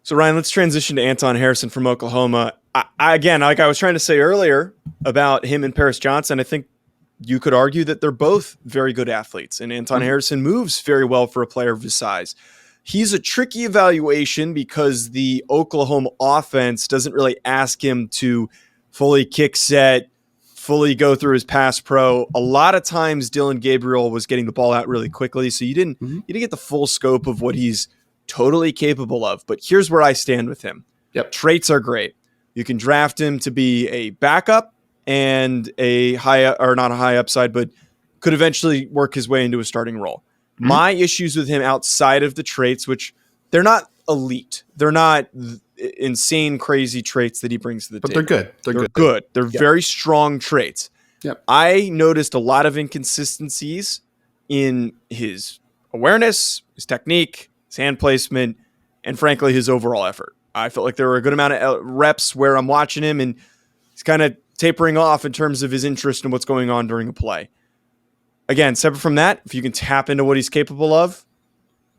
So Ryan, let's transition to Anton Harrison from Oklahoma. Again, like I was trying to say earlier about him and Paris Johnson, I think you could argue that they're both very good athletes, and Anton Harrison moves very well for a player of his size. He's a tricky evaluation because the Oklahoma offense doesn't really ask him to fully kick set, fully go through his pass pro. A lot of times Dylan Gabriel was getting the ball out really quickly, so you didn't get the full scope of what he's totally capable of. But here's where I stand with him. Traits are great. You can draft him to be a backup and a not a high upside, but could eventually work his way into a starting role. My issues with him outside of the traits, which they're not elite, they're not insane, crazy traits that he brings to the table. But they're good. They're good. They're very strong traits. I noticed a lot of inconsistencies in his awareness, his technique, his hand placement, and frankly, his overall effort. I felt like there were a good amount of reps where I'm watching him and he's kind of tapering off in terms of his interest in what's going on during a play. Again, separate from that, if you can tap into what he's capable of,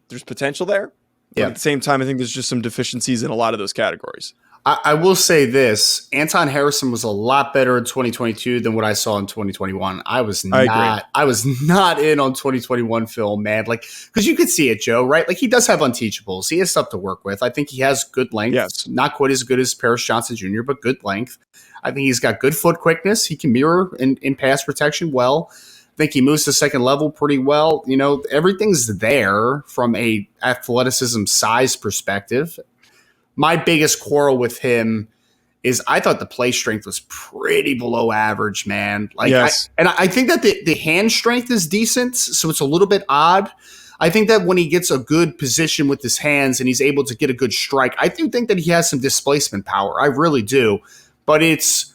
there's potential there. But at the same time, I think there's just some deficiencies in a lot of those categories. I will say this. Anton Harrison was a lot better in 2022 than what I saw in 2021. I was not in on 2021 film, man. Like, because you could see it, Joe, right? Like, he does have unteachables. He has stuff to work with. I think he has good length. Yes. Not quite as good as Paris Johnson Jr., but good length. I think he's got good foot quickness. He can mirror in pass protection well. I think he moves to second level pretty well. You know, everything's there from a athleticism size perspective. My biggest quarrel with him is I thought the play strength was pretty below average, man. Like, I think that the hand strength is decent, so it's a little bit odd. I think that when he gets a good position with his hands and he's able to get a good strike, I do think that he has some displacement power. I really do. But it's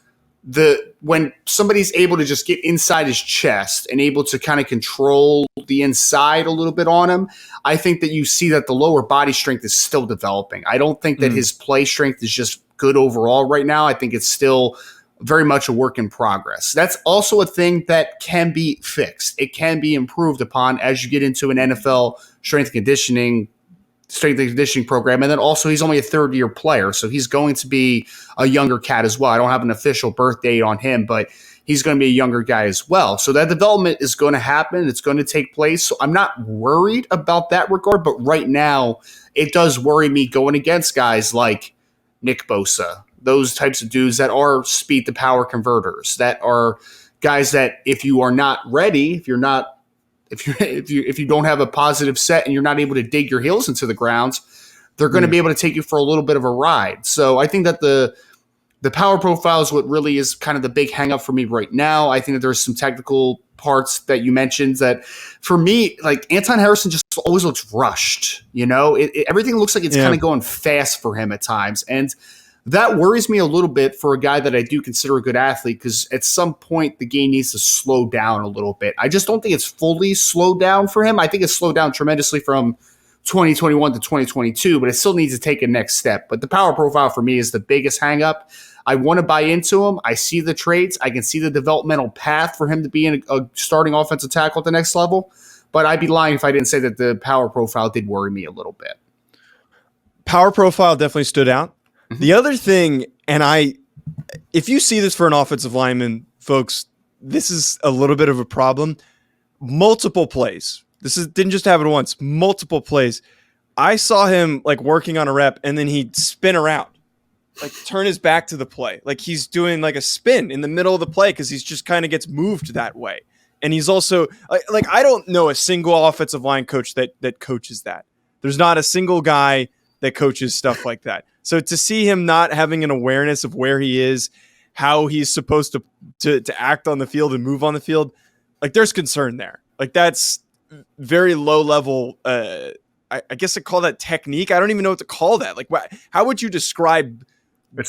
when somebody's able to just get inside his chest and able to kind of control the inside a little bit on him, I think that you see that the lower body strength is still developing. I don't think that his play strength is just good overall right now. I think it's still very much a work in progress. That's also a thing that can be fixed. It can be improved upon as you get into an NFL strength and conditioning program. And then also he's only a third-year player, so he's going to be a younger cat as well. I don't have an official birth date on him, but he's going to be a younger guy as well. So that development is going to happen. It's going to take place. So I'm not worried about that regard, but right now it does worry me going against guys like Nick Bosa, those types of dudes that are speed to power converters, that are guys that if you are not ready, if you don't have a positive set and you're not able to dig your heels into the ground, they're going to be able to take you for a little bit of a ride. So I think that the power profile is what really is kind of the big hang up for me right now. I think that there's some technical parts that you mentioned that for me, like Anton Harrison just always looks rushed. You know, everything looks like it's kind of going fast for him at times. And that worries me a little bit for a guy that I do consider a good athlete, because at some point the game needs to slow down a little bit. I just don't think it's fully slowed down for him. I think it's slowed down tremendously from 2021 to 2022, but it still needs to take a next step. But the power profile for me is the biggest hang up. I want to buy into him. I see the traits. I can see the developmental path for him to be in a starting offensive tackle at the next level. But I'd be lying if I didn't say that the power profile did worry me a little bit. Power profile definitely stood out. The other thing, if you see this for an offensive lineman, folks, this is a little bit of a problem. Multiple plays. Didn't just happen once. Multiple plays. I saw him like working on a rep, and then he'd spin around, like turn his back to the play, like he's doing like a spin in the middle of the play because he's just kind of gets moved that way. And he's also like I don't know a single offensive line coach that coaches that. There's not a single guy that coaches stuff like that. So to see him not having an awareness of where he is, how he's supposed to act on the field and move on the field, like there's concern there. Like that's very low level. I guess I call that technique. I don't even know what to call that. Like, how would you describe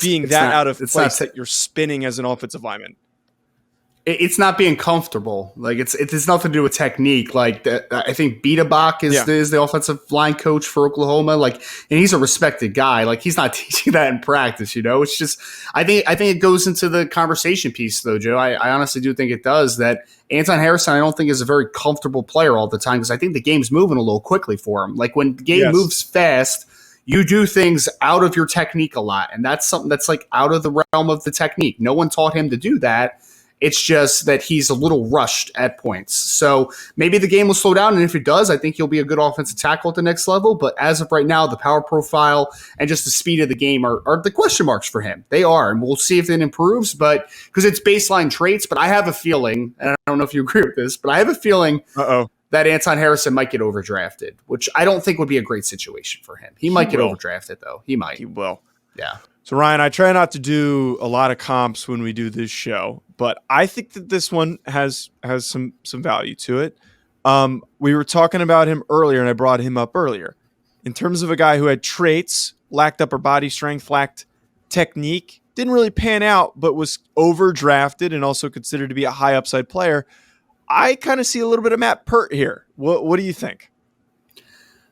being that out of place that you're spinning as an offensive lineman? It's not being comfortable. Like it's nothing to do with technique. Like I think Bietabach is the offensive line coach for Oklahoma. Like, and he's a respected guy. Like he's not teaching that in practice. You know, it's just I think it goes into the conversation piece though, Joe. I honestly do think it does. That Anton Harrison I don't think is a very comfortable player all the time because I think the game's moving a little quickly for him. Like when the game moves fast, you do things out of your technique a lot. And that's something that's like out of the realm of the technique. No one taught him to do that. It's just that he's a little rushed at points. So maybe the game will slow down. And if it does, I think he'll be a good offensive tackle at the next level. But as of right now, the power profile and just the speed of the game are the question marks for him. They are. And we'll see if it improves. But because it's baseline traits. But I have a feeling, and I don't know if you agree with this, but I have a feeling that Anton Harrison might get overdrafted, which I don't think would be a great situation for him. He might get overdrafted, though. He might. He will. Yeah. So, Ryan, I try not to do a lot of comps when we do this show, but I think that this one has some value to it. We were talking about him earlier, and I brought him up earlier. In terms of a guy who had traits, lacked upper body strength, lacked technique, didn't really pan out, but was overdrafted and also considered to be a high upside player, I kind of see a little bit of Matt Pert here. What do you think?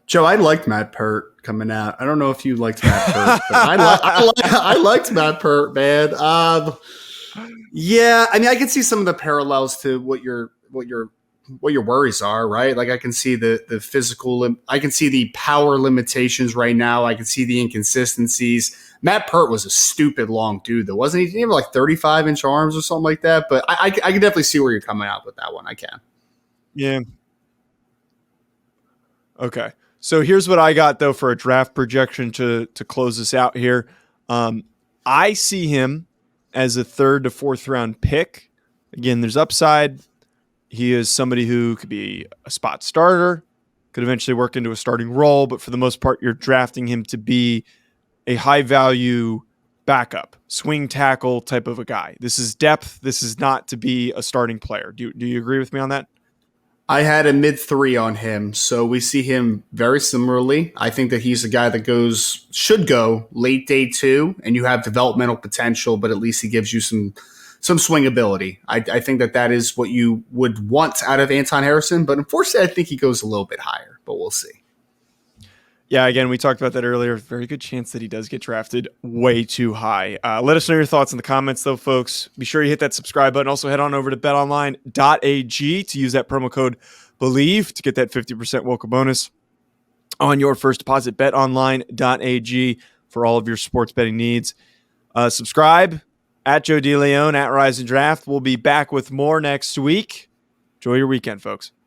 Joe, I liked Matt Pert coming out. I don't know if you liked Matt Pert, but I liked Matt Pert, man. Yeah, I mean, I can see some of the parallels to what your worries are, right? Like I can see the physical, I can see the power limitations right now. I can see the inconsistencies. Matt Pert was a stupid long dude, though, wasn't he? He had like 35-inch arms or something like that. But I can definitely see where you're coming out with that one. I can. Yeah. Okay. So here's what I got, though, for a draft projection to close this out here. I see him as a 3rd to 4th round pick. Again, there's upside. He is somebody who could be a spot starter, could eventually work into a starting role, but for the most part, you're drafting him to be a high-value backup, swing tackle type of a guy. This is depth. This is not to be a starting player. Do you agree with me on that? I had a mid-3 on him, so we see him very similarly. I think that he's a guy that should go late day 2, and you have developmental potential, but at least he gives you some swing ability. I think that is what you would want out of Anton Harrison, but unfortunately, I think he goes a little bit higher, but we'll see. Yeah, again, we talked about that earlier. Very good chance that he does get drafted way too high. Let us know your thoughts in the comments, though, folks. Be sure you hit that subscribe button. Also, head on over to betonline.ag to use that promo code BELIEVE to get that 50% welcome bonus on your first deposit. betonline.ag for all of your sports betting needs. Subscribe at Joe DeLeone, at Rise and Draft. We'll be back with more next week. Enjoy your weekend, folks.